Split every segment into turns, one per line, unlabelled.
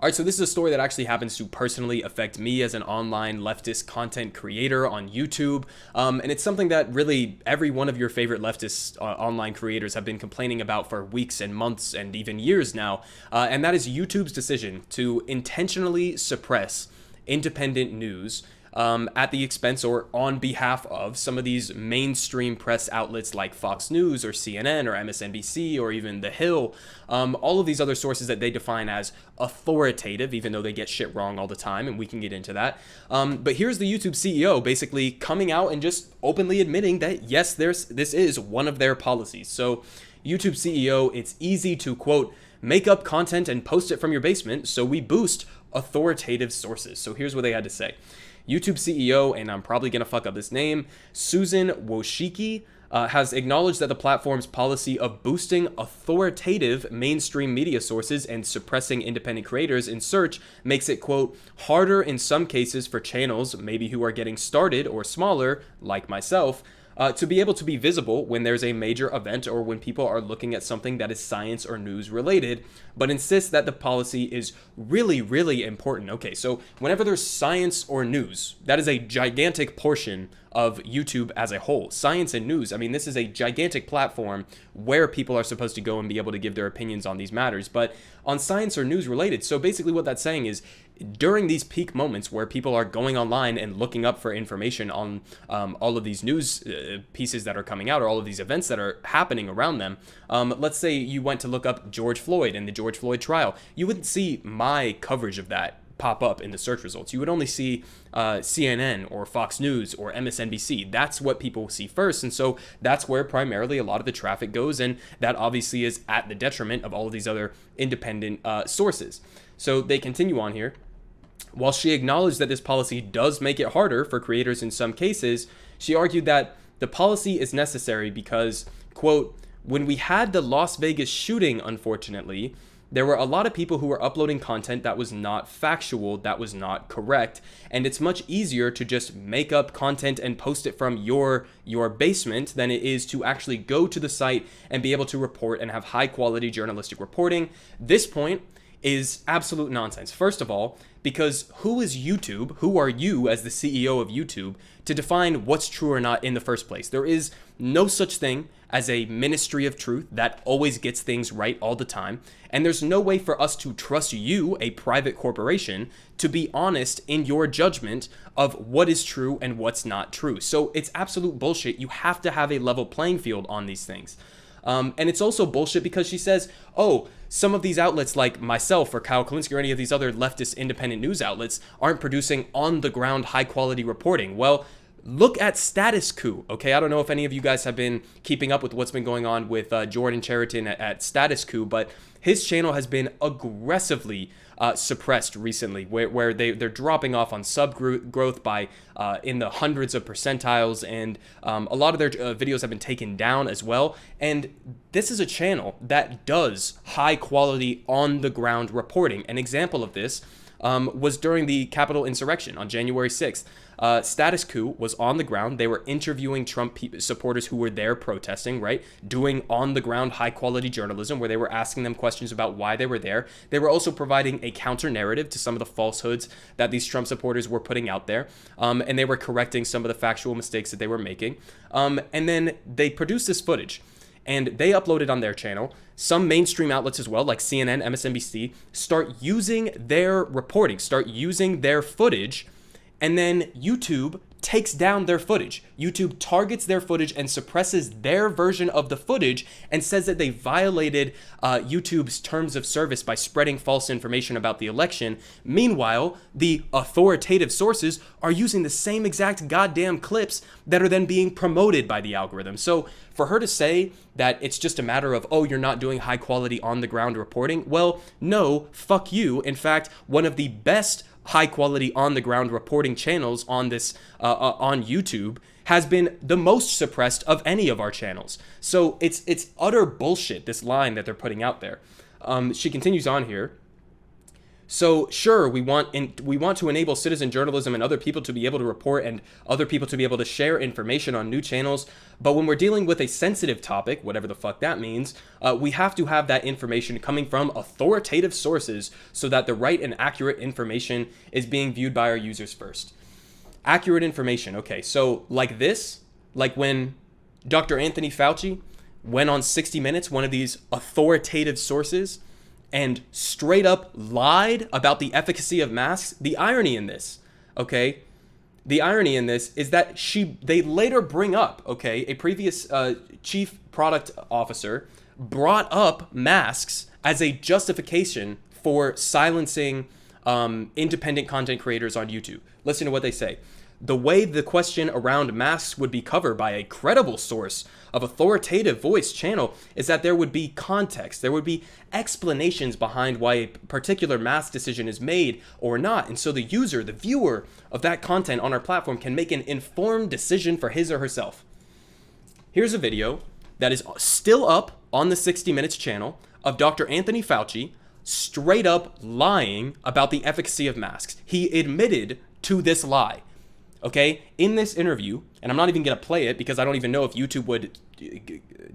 All right, so this is a story that actually happens to personally affect me as an online leftist content creator on YouTube. And it's something that really every one of your favorite leftist online creators have been complaining about for weeks and months and even years now. And that is YouTube's decision to intentionally suppress independent news at the expense or on behalf of some of these mainstream press outlets like Fox News or CNN or MSNBC or even The Hill, all of these other sources that they define as authoritative, even though they get shit wrong all the time, and we can get into that. But here's the YouTube CEO basically coming out and just openly admitting that, yes, this is one of their policies. So YouTube CEO, it's easy to, quote, make up content and post it from your basement, so we boost authoritative sources. So here's what they had to say. YouTube CEO, and I'm probably going to fuck up this name, Susan Wojcicki, has acknowledged that the platform's policy of boosting authoritative mainstream media sources and suppressing independent creators in search makes it, quote, harder in some cases for channels, maybe who are getting started or smaller, like myself, to be able to be visible when there's a major event or when people are looking at something that is science or news related, but insists that the policy is really, really important. Okay, so whenever there's science or news, that is a gigantic portion of YouTube as a whole. Science and news, I mean, this is a gigantic platform where people are supposed to go and be able to give their opinions on these matters, but on science or news related. So basically what that's saying is during these peak moments where people are going online and looking up for information on all of these news pieces that are coming out or all of these events that are happening around them, let's say you went to look up George Floyd and the George Floyd trial, you wouldn't see my coverage of that pop up in the search results. You would only see CNN or Fox News or MSNBC. That's what people see first. And so that's where primarily a lot of the traffic goes. And that obviously is at the detriment of all of these other independent sources. So they continue on here. While she acknowledged that this policy does make it harder for creators in some cases, she argued that the policy is necessary because, quote, when we had the Las Vegas shooting, unfortunately, there were a lot of people who were uploading content that was not factual, that was not correct, and it's much easier to just make up content and post it from your basement than it is to actually go to the site and be able to report and have high quality journalistic reporting. This point is absolute nonsense. First of all, because who is YouTube? Who are you as the CEO of YouTube to define what's true or not in the first place? There is no such thing as a ministry of truth that always gets things right all the time. And there's no way for us to trust you, a private corporation, to be honest in your judgment of what is true and what's not true. So it's absolute bullshit. You have to have a level playing field on these things. And it's also bullshit because she says, oh, some of these outlets like myself or Kyle Kalinske or any of these other leftist independent news outlets aren't producing on-the-ground high-quality reporting. Well, look at Status Coup, okay? I don't know if any of you guys have been keeping up with what's been going on with Jordan Cheriton at Status Coup, but his channel has been aggressively suppressed recently, where they're dropping off on sub growth by in the hundreds of percentiles, and a lot of their videos have been taken down as well. And this is a channel that does high quality on the ground reporting. An example of this was during the Capitol insurrection on January 6th. Status Coup was on the ground. They were interviewing Trump supporters who were there protesting, right? Doing on-the-ground high-quality journalism where they were asking them questions about why they were there. They were also providing a counter-narrative to some of the falsehoods that these Trump supporters were putting out there. And they were correcting some of the factual mistakes that they were making. And then they produced this footage, and they uploaded on their channel. Some mainstream outlets as well, like CNN, MSNBC, start using their reporting, start using their footage, and then YouTube takes down their footage. YouTube targets their footage and suppresses their version of the footage and says that they violated YouTube's terms of service by spreading false information about the election. Meanwhile, the authoritative sources are using the same exact goddamn clips that are then being promoted by the algorithm. So for her to say that it's just a matter of, oh, you're not doing high quality on the ground reporting, well, no, fuck you. In fact, one of the best high quality on the ground reporting channels on this on YouTube has been the most suppressed of any of our channels. So it's utter bullshit, this line that they're putting out there. She continues on here. So sure, we want to enable citizen journalism and other people to be able to report and other people to be able to share information on new channels. But when we're dealing with a sensitive topic, whatever the fuck that means, we have to have that information coming from authoritative sources so that the right and accurate information is being viewed by our users first. Accurate information. Okay, so like this, like when Dr. Anthony Fauci went on 60 Minutes, one of these authoritative sources, and straight up lied about the efficacy of masks. The irony in this, okay? The irony in this is that they later bring up, okay, a previous chief product officer brought up masks as a justification for silencing independent content creators on YouTube. Listen to what they say. The way the question around masks would be covered by a credible source of authoritative voice channel is that there would be context, there would be explanations behind why a particular mask decision is made or not. And so the user, the viewer of that content on our platform can make an informed decision for his or herself. Here's a video that is still up on the 60 Minutes channel of Dr. Anthony Fauci straight up lying about the efficacy of masks. He admitted to this lie. Okay, in this interview, and I'm not even going to play it because I don't even know if YouTube would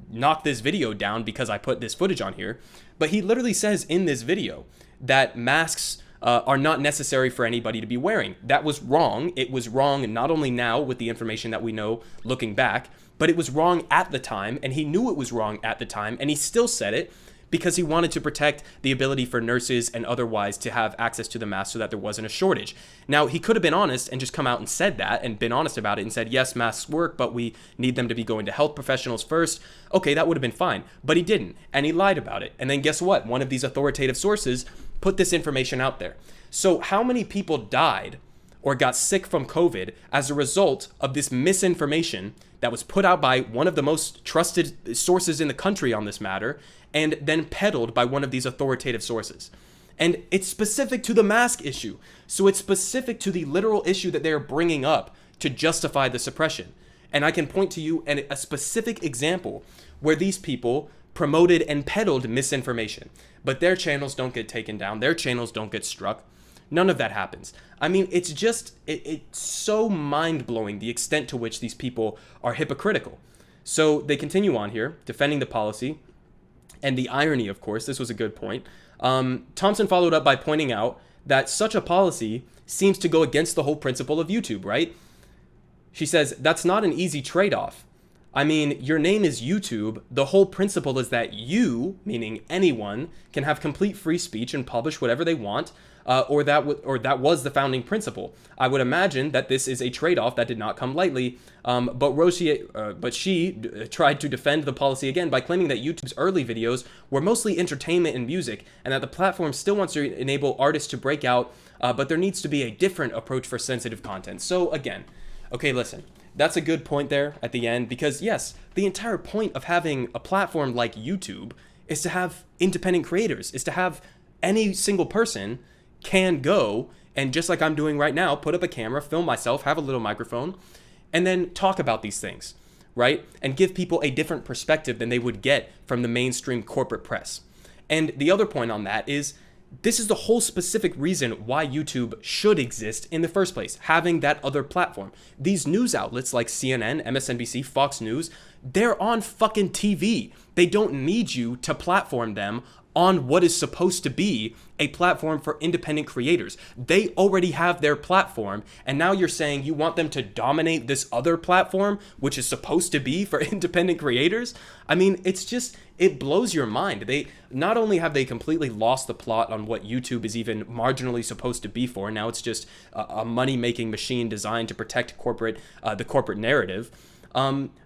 knock this video down because I put this footage on here, but he literally says in this video that masks are not necessary for anybody to be wearing. That was wrong. It was wrong not only now with the information that we know looking back, but it was wrong at the time, and he knew it was wrong at the time, and he still said it because he wanted to protect the ability for nurses and otherwise to have access to the mask so that there wasn't a shortage. Now, he could have been honest and just come out and said that and been honest about it and said, yes, masks work, but we need them to be going to health professionals first. Okay, that would have been fine, but he didn't, and he lied about it. And then guess what? One of these authoritative sources put this information out there. So how many people died or got sick from COVID as a result of this misinformation that was put out by one of the most trusted sources in the country on this matter, and then peddled by one of these authoritative sources? And it's specific to the mask issue. So it's specific to the literal issue that they're bringing up to justify the suppression. And I can point to you a specific example where these people promoted and peddled misinformation, but their channels don't get taken down. Their channels don't get struck. None of that happens. I mean, it's just, it's so mind-blowing the extent to which these people are hypocritical. So they continue on here, defending the policy. And the irony, of course, this was a good point. Thompson followed up by pointing out that such a policy seems to go against the whole principle of YouTube, right? She says, that's not an easy trade-off. I mean, your name is YouTube. The whole principle is that you, meaning anyone, can have complete free speech and publish whatever they want, or that was the founding principle. I would imagine that this is a trade-off that did not come lightly. But she tried to defend the policy again by claiming that YouTube's early videos were mostly entertainment and music, and that the platform still wants to enable artists to break out, but there needs to be a different approach for sensitive content. So again, okay, listen. That's a good point there at the end, because yes, the entire point of having a platform like YouTube is to have independent creators, is to have any single person can go and, just like I'm doing right now, put up a camera, film myself, have a little microphone, and then talk about these things, right? And give people a different perspective than they would get from the mainstream corporate press. And the other point on that is, this is the whole specific reason why YouTube should exist in the first place, having that other platform. These news outlets like CNN, MSNBC, Fox News, they're on fucking TV. They don't need you to platform them on what is supposed to be a platform for independent creators. They already have their platform, and now you're saying you want them to dominate this other platform, which is supposed to be for independent creators? I mean, it's just, it blows your mind. They not only have they completely lost the plot on what YouTube is even marginally supposed to be for, now it's just a money-making machine designed to protect the corporate narrative,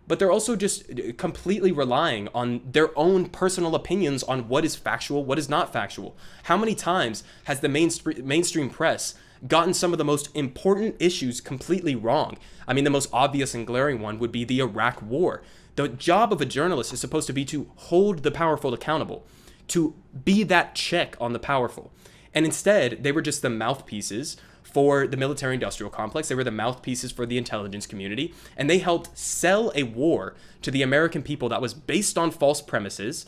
but they're also just completely relying on their own personal opinions on what is factual, what is not factual. How many times has the mainstream press gotten some of the most important issues completely wrong? I mean, the most obvious and glaring one would be the Iraq War. The job of a journalist is supposed to be to hold the powerful accountable, to be that check on the powerful. And instead, they were just the mouthpieces for the military-industrial complex. They were the mouthpieces for the intelligence community, and they helped sell a war to the American people that was based on false premises.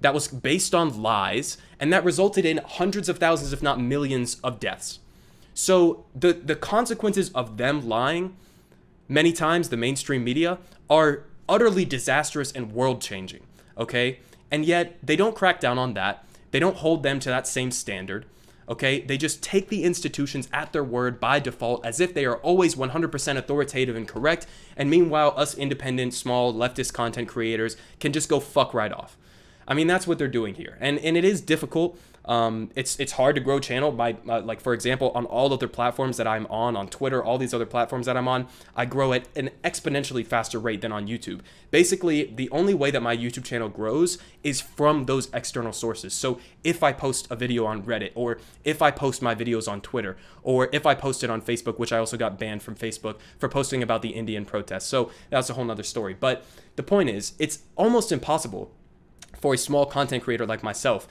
that was based on lies, and that resulted in hundreds of thousands, if not millions, of deaths. So the consequences of them lying, many times the mainstream media, are utterly disastrous and world-changing, okay? And yet they don't crack down on that. They don't hold them to that same standard, okay? They just take the institutions at their word by default, as if they are always 100% authoritative and correct, and meanwhile us independent, small, leftist content creators can just go fuck right off. I mean, that's what they're doing here. And it is difficult. It's hard to grow channel by, like, for example, on all other platforms that I'm on Twitter, all these other platforms that I'm on, I grow at an exponentially faster rate than on YouTube. Basically, the only way that my YouTube channel grows is from those external sources. So if I post a video on Reddit, or if I post my videos on Twitter, or if I post it on Facebook, which I also got banned from Facebook for posting about the Indian protests. So that's a whole nother story. But the point is, it's almost impossible for a small content creator like myself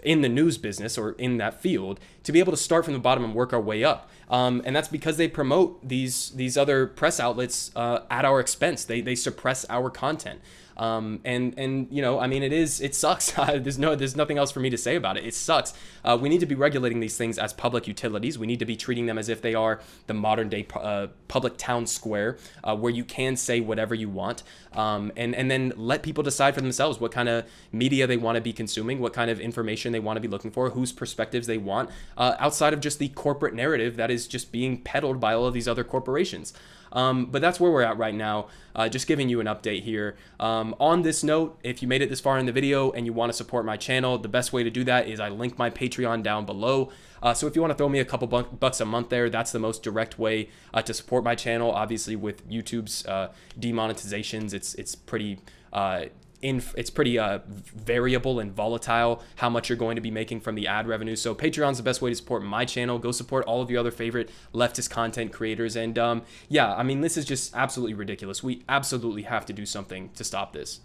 in the news business or in that field to be able to start from the bottom and work our way up. And that's because they promote these other press outlets at our expense. They suppress our content. And you know, I mean, it sucks. There's nothing else for me to say about it. It sucks. We need to be regulating these things as public utilities. We need to be treating them as if they are the modern day public town square, where you can say whatever you want, and then let people decide for themselves what kind of media they want to be consuming, what kind of information they want to be looking for, whose perspectives they want, outside of just the corporate narrative that is just being peddled by all of these other corporations. But that's where we're at right now. Just giving you an update here. On this note, if you made it this far in the video and you want to support my channel, the best way to do that is I link my Patreon down below. So if you want to throw me a couple bucks a month there, that's the most direct way to support my channel. Obviously, with YouTube's demonetizations, it's pretty variable and volatile how much you're going to be making from the ad revenue. So Patreon's the best way to support my channel. Go support all of your other favorite leftist content creators. And yeah, I mean, this is just absolutely ridiculous. We absolutely have to do something to stop this.